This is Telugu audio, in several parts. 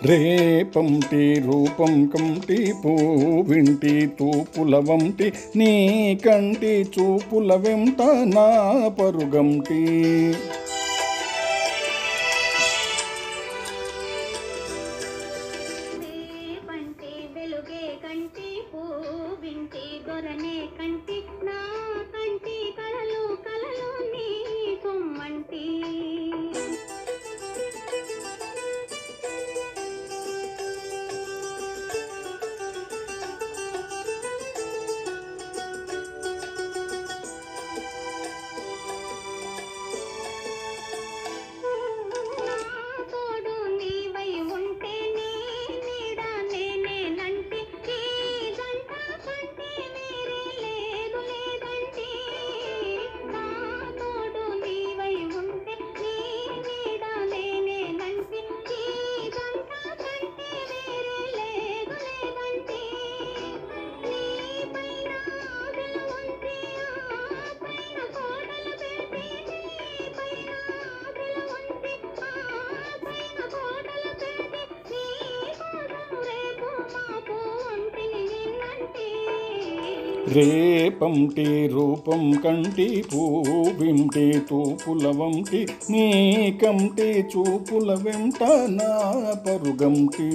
రేపంటి రూపం కంటి పూవింటి తూపుల వంటి నీ కంటి చూపుల వెంట నా పరుగంటి. రేపంటి వెలుగే కంటి పూవింటి దొరనే కంటి నా కంటి కలలు కలలు నీ సొమ్మంటి. రేపంటి రూపం కంటి పూవింటి తూపుల వంటి నీ కంటి చూపుల వెంట నా పరుగంటి.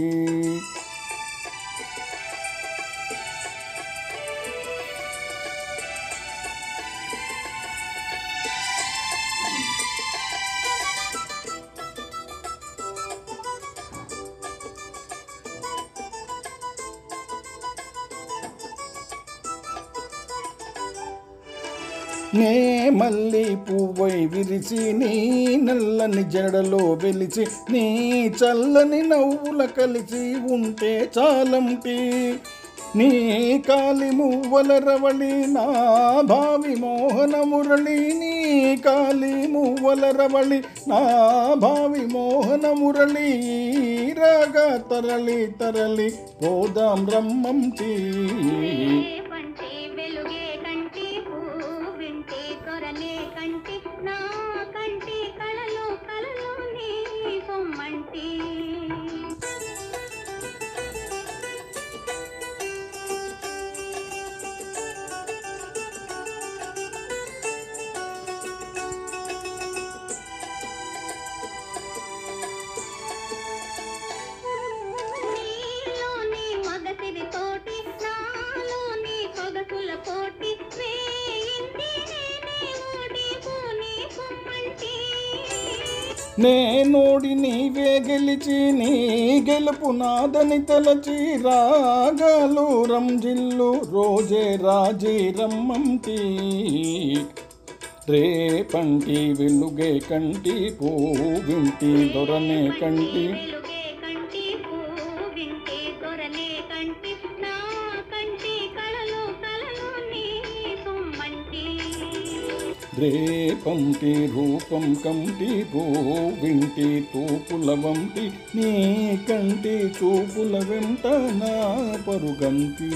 నే మల్లి పువ్వై విరిచి నీ నల్లని జడలో వెలిచి నీ చల్లని నవ్వుల కలిసి ఉంటే చాలంటి. నీ కాలి మువ్వల రవళి నా భావి మోహన మురళి. నీ కాలి మువ్వల రవళి నా భావి మోహన మురళి. రాగా తరలి తరలి పోదాం రమ్మంటి. కంటి నా కంటి కళలో కళలో నీ సొమ్మంటి. నీలోని మగసిరి తోటి నాలోని సొగసుల పోటీ నేనోడి నీవే గెలిచి నీ గెలుపు నాదని తలచి రాగాలు రంజిల్లు రోజే రాజీ రమ్మంటి. రేపంటి వెలుగే కంటి పూవింటి దొరనే కంటి. రేపంటి రూపం కంటి పూవింటి తూపుల వంటి నీ కంటి చూపుల వెంట నా పరుగంటి.